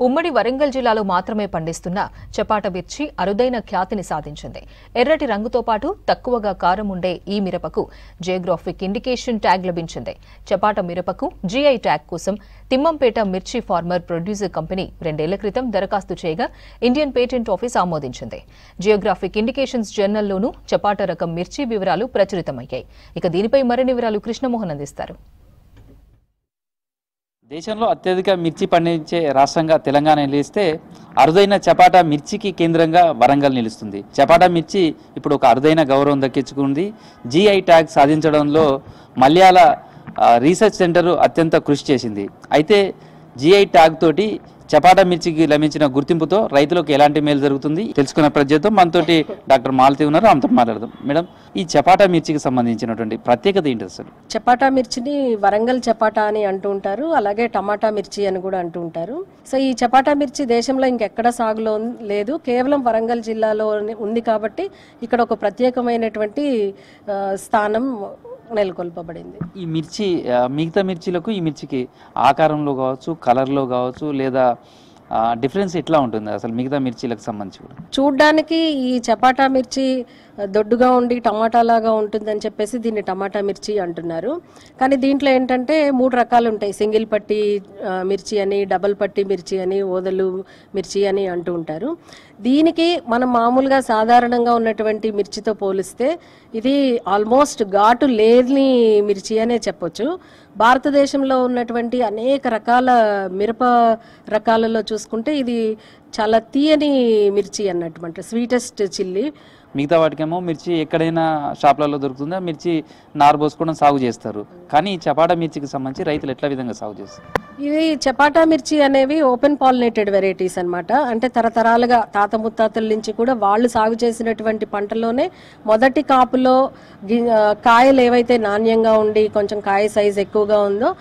ఉమ్మడి వరంగల్ జిల్లాలో మాత్రమే పండిస్తున్న చపాట మిర్చి అరుదైన ఖ్యాతిని సాధించింది. ఎర్రటి రంగుతో పాటు తక్కువగా కారం ఉండే ఈ మిరపకు జియోగ్రాఫిక్ ఇండికేషన్ ట్యాగ్ లభించింది. చపాట మిరపకు జీఐ ట్యాగ్ కోసం తిమ్మంపేట మిర్చి ఫార్మర్ ప్రొడ్యూసర్ కంపెనీ 2 ఏళ్ల క్రితం దరఖాస్తు చేయగా ఇండియన్ పేటెంట్ ఆఫీస్ ఆమోదించింది. జియోగ్రాఫిక్ ఇండికేషన్స్ జర్నల్లోనూ చపాట రకం మిర్చి వివరాలు ప్రచురితమయ్యాయి. ఇక దీనిపై మరిన్ని వివరాలు కృష్ణమోహన్ అందిస్తారు. దేశంలో అత్యధిక మిర్చి పండించే రాష్ట్రంగా తెలంగాణ నిలిస్తే అరుదైన చపాటా మిర్చికి కేంద్రంగా వరంగల్ నిలుస్తుంది. చపాటా మిర్చి ఇప్పుడు ఒక అరుదైన గౌరవం దక్కించుకుంది. జీఐ ట్యాగ్ సాధించడంలో మల్యాల రీసెర్చ్ సెంటర్ అత్యంత కృషి చేసింది. అయితే జీఐ ట్యాగ్ తోటి చపాటా మిర్చికి లభించిన గుర్తింపుతో రైతులకు ఎలాంటి మేలు జరుగుతుంది తెలుసుకున్న ప్రజలతో మనతోటి డాక్టర్ మాలతి ఉన్నారు. ఆమెతో మాట్లాడదాం. మేడం, ఈ చపాటా మిర్చికి సంబంధించినటువంటి ప్రత్యేకత ఏంటి అసలు? చపాటా మిర్చిని వరంగల్ చపాటా అని అంటూ ఉంటారు, అలాగే టమాటా మిర్చి అని కూడా అంటూ ఉంటారు. సో ఈ చపాటా మిర్చి దేశంలో ఇంకెక్కడ సాగులో లేదు, కేవలం వరంగల్ జిల్లాలో ఉంది. కాబట్టి ఇక్కడ ఒక ప్రత్యేకమైనటువంటి స్థానం నెలకొల్పబడింది. ఈ మిర్చి మిగతా మిర్చిలకు ఈ మిర్చికి ఆకారంలో కావచ్చు, కలర్లో కావచ్చు, లేదా డిఫరెన్స్ ఎట్లా ఉంటుంది అసలు మిగతా మిర్చీలకు సంబంధించి? చూడ్డానికి ఈ చపాటా మిర్చి దొడ్డుగా ఉండి టమాటా లాగా ఉంటుందని చెప్పేసి దీన్ని టమాటా మిర్చి అంటున్నారు. కానీ దీంట్లో ఏంటంటే 3 రకాలు ఉంటాయి. సింగిల్ పట్టి మిర్చి అని, డబల్ పట్టి మిర్చి అని, ఓదలు మిర్చి అని అంటూ ఉంటారు. దీనికి మనం మామూలుగా సాధారణంగా ఉన్నటువంటి మిర్చితో పోలిస్తే ఇది ఆల్మోస్ట్ ఘాటు లేని మిర్చి అనే చెప్పొచ్చు. భారతదేశంలో ఉన్నటువంటి అనేక రకాల మిరప రకాలలో చూసుకుంటే ఇది చాలా తీయని మిర్చి అన్నట్టు, స్వీటెస్ట్ చిల్లీ. మిగతా వాటికేమో మిర్చి ఎక్కడైనా షాప్లలో దొరుకుతుందా, మిర్చి నారు పోసుకోవడం సాగు చేస్తారు. కానీ ఈ చపాటా మిర్చికి సంబంధించి రైతులు ఎట్లా విధంగా సాగు చేస్తారు? ఇవి చపాటా మిర్చి అనేవి ఓపెన్ పాలినేటెడ్ వెరైటీస్ అన్నమాట. అంటే తరతరాలుగా తాత ముత్తాతల నుంచి కూడా వాళ్ళు సాగు చేసినటువంటి పంటలోనే మొదటి కాపులో కాయలు ఏవైతే నాణ్యంగా ఉండి కొంచెం కాయ సైజ్ ఎక్కువగా ఉందో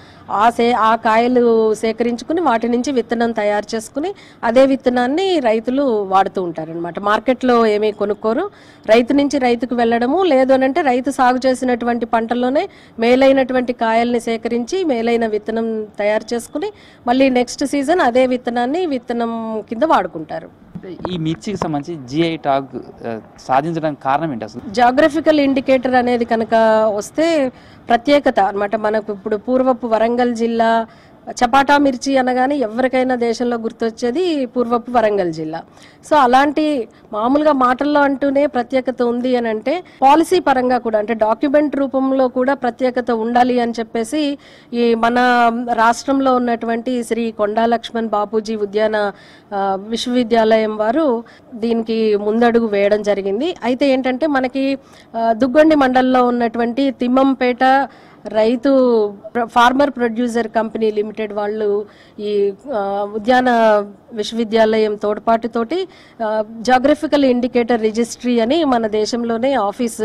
ఆ కాయలు సేకరించుకుని వాటి నుంచి విత్తనం తయారు చేసుకుని అదే విత్తనాన్ని రైతులు వాడుతూ ఉంటారనమాట. మార్కెట్లో ఏమీ కొనుక్కోరు, రైతు నుంచి రైతుకు వెళ్ళడము, లేదు అనంటే రైతు సాగు చేసినటువంటి పంటల్లోనే మేలైనటువంటి కాయల్ని సేకరించి మేలైన విత్తనం తయారు చేసుకుని మళ్ళీ నెక్స్ట్ సీజన్ అదే విత్తనాన్ని విత్తనం కింద వాడుకుంటారు. ఈ మిర్చికి సంబంధించి జీఐ ట్యాగ్ సాధించడానికి కారణం ఏంటి అసలు? జాగ్రఫికల్ ఇండికేటర్ అనేది కనుక వస్తే ప్రత్యేకత అన్నమాట. మనకు ఇప్పుడు పూర్వపు వరంగల్ జిల్లా చపాటా మిర్చి అనగానే ఎవరికైనా దేశంలో గుర్తొచ్చేది పూర్వపు వరంగల్ జిల్లా. సో అలాంటి మామూలుగా మాటల్లో అంటూనే ప్రత్యేకత ఉంది అని అంటే పాలసీ పరంగా కూడా, అంటే డాక్యుమెంట్ రూపంలో కూడా ప్రత్యేకత ఉండాలి అని చెప్పేసి ఈ మన రాష్ట్రంలో ఉన్నటువంటి శ్రీ కొండా లక్ష్మణ్ బాపూజీ ఉద్యాన విశ్వవిద్యాలయం వారు దీనికి ముందడుగు వేయడం జరిగింది. అయితే ఏంటంటే మనకి దుగ్గొండి మండలంలో ఉన్నటువంటి తిమ్మంపేట రైతు ఫార్మర్ ప్రొడ్యూసర్ కంపెనీ లిమిటెడ్ వాళ్ళు ఈ ఉద్యాన విశ్వవిద్యాలయం తోడ్పాటుతోటి జాగ్రఫికల్ ఇండికేటర్ రిజిస్ట్రీ అని మన దేశంలోనే ఆఫీస్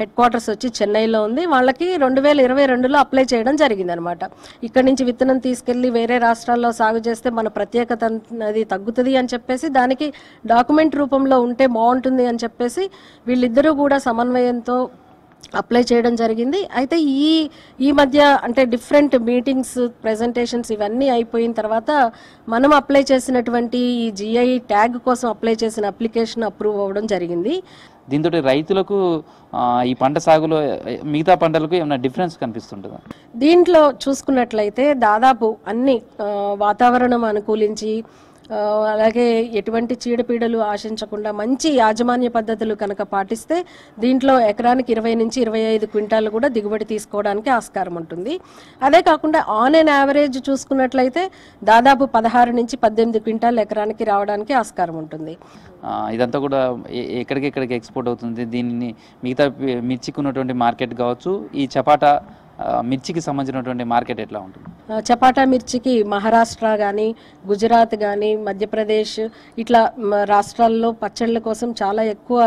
హెడ్ క్వార్టర్స్ వచ్చి చెన్నైలో ఉంది. వాళ్ళకి 2022లో అప్లై చేయడం జరిగింది అనమాట. ఇక్కడ నుంచి విత్తనం తీసుకెళ్లి వేరే రాష్ట్రాల్లో సాగు చేస్తే మన ప్రత్యేకత అది తగ్గుతుంది అని చెప్పేసి దానికి డాక్యుమెంట్ రూపంలో ఉంటే బాగుంటుంది అని చెప్పేసి వీళ్ళిద్దరూ కూడా సమన్వయంతో అప్లై చేయడం జరిగింది. అయితే ఈ మధ్య అంటే డిఫరెంట్ మీటింగ్స్, ప్రెజెంటేషన్స్ ఇవన్నీ అయిపోయిన తర్వాత మనం అప్లై చేసినటువంటి ఈ జిఐ ట్యాగ్ కోసం అప్లై చేసిన అప్లికేషన్ అప్రూవ్ అవ్వడం జరిగింది. దీంతో రైతులకు ఈ పంట సాగులో మిగతా పంటలకు ఏమైనా డిఫరెన్స్ కనిపిస్తుంటుందా? దీంట్లో చూసుకున్నట్లయితే దాదాపు అన్ని వాతావరణం అనుకూలించి అలాగే ఎటువంటి చీడపీడలు ఆశించకుండా మంచి యాజమాన్య పద్ధతులు కనుక పాటిస్తే దీంట్లో ఎకరానికి 20 నుంచి 25 క్వింటాలు కూడా దిగుబడి తీసుకోవడానికి ఆస్కారం ఉంటుంది. అదే కాకుండా ఆన్ ఎన్ యావరేజ్ చూసుకున్నట్లయితే దాదాపు 16 నుంచి 18 క్వింటాలు ఎకరానికి రావడానికి ఆస్కారం ఉంటుంది. ఇదంతా కూడా ఎక్కడికెక్కడికి ఎక్స్పోర్ట్ అవుతుంది? దీన్ని మిగతా మిర్చికి ఉన్నటువంటి మార్కెట్ కావచ్చు, ఈ చపాటా మిర్చికి సంబంధించినటువంటి మార్కెట్ ఎట్లా ఉంటుంది? చపాటా మిర్చికి మహారాష్ట్ర కానీ, గుజరాత్ కానీ, మధ్యప్రదేశ్ ఇట్లా రాష్ట్రాల్లో పచ్చళ్ళ కోసం చాలా ఎక్కువ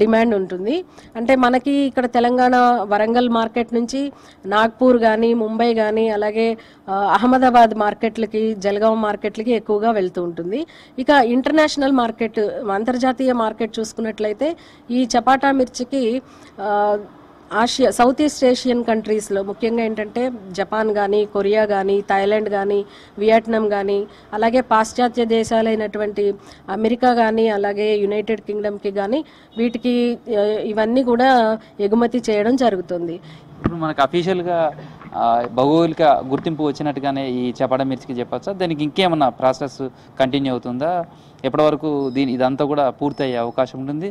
డిమాండ్ ఉంటుంది. అంటే మనకి ఇక్కడ తెలంగాణ వరంగల్ మార్కెట్ నుంచి నాగ్పూర్ కానీ, ముంబై కానీ, అలాగే అహ్మదాబాద్ మార్కెట్లకి, జల్గాం మార్కెట్లకి ఎక్కువగా వెళ్తూ ఉంటుంది. ఇక ఇంటర్నేషనల్ మార్కెట్, అంతర్జాతీయ మార్కెట్ చూసుకున్నట్లయితే ఈ చపాటా మిర్చికి సౌత్ ఈస్ట్ ఏషియన్ కంట్రీస్లో ముఖ్యంగా ఏంటంటే జపాన్ కానీ, కొరియా కానీ, థాయిలాండ్ కానీ, వియట్నాం కానీ, అలాగే పాశ్చాత్య దేశాలైనటువంటి అమెరికా కానీ, అలాగే యునైటెడ్ కింగ్డమ్కి కానీ వీటికి ఇవన్నీ కూడా ఎగుమతి చేయడం జరుగుతుంది. ఇప్పుడు మనకు అఫీషియల్గా భౌగోళిక గుర్తింపు వచ్చినట్టుగానే ఈ చపాటా మిర్చికి చెప్పచ్చా? దానికి ఇంకేమన్నా ప్రాసెస్ కంటిన్యూ అవుతుందా? ఎప్పటి వరకు ఇదంతా కూడా పూర్తయ్యే అవకాశం ఉంటుంది?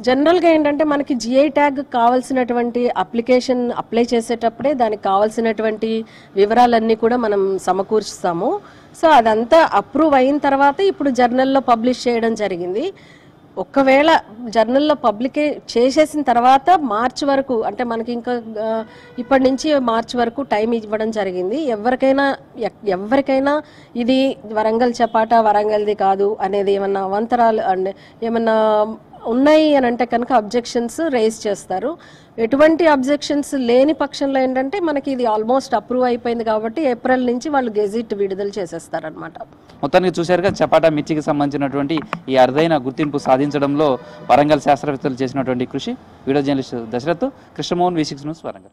జనరల్గా ఏంటంటే మనకి జిఐ ట్యాగ్ కావాల్సినటువంటి అప్లికేషన్ అప్లై చేసేటప్పుడే దానికి కావాల్సినటువంటి వివరాలన్నీ కూడా మనం సమకూర్చుతాము. సో అదంతా అప్రూవ్ అయిన తర్వాత ఇప్పుడు జర్నల్లో పబ్లిష్ చేయడం జరిగింది. ఒకవేళ జర్నల్లో పబ్లికే చేసేసిన తర్వాత మార్చి వరకు, అంటే మనకి ఇంకా ఇప్పటి నుంచి మార్చి వరకు టైం ఇవ్వడం జరిగింది. ఎవరికైనా ఇది వరంగల్ చపాటా వరంగల్ది కాదు అనేది ఏమన్నా అవంతరాలు అంటే ఏమన్నా ఉన్నాయి అని అంటే కనుక అబ్జెక్షన్స్ రేజ్ చేస్తారు. ఎటువంటి అబ్జెక్షన్స్ లేని పక్షంలో ఏంటంటే మనకి ఇది ఆల్మోస్ట్ అప్రూవ్ అయిపోయింది కాబట్టి ఏప్రిల్ నుంచి వాళ్ళు గెజిట్ విడుదల చేసేస్తారనమాట. మొత్తానికి చూశారుగా చపాటా మిర్చికి సంబంధించినటువంటి ఈ అరుదైన గుర్తింపు సాధించడంలో వరంగల్ శాస్త్రవేత్తలు చేసినటువంటి కృషి. Video journalist Dashrath, Krishnamohan, V6 news, Warangal.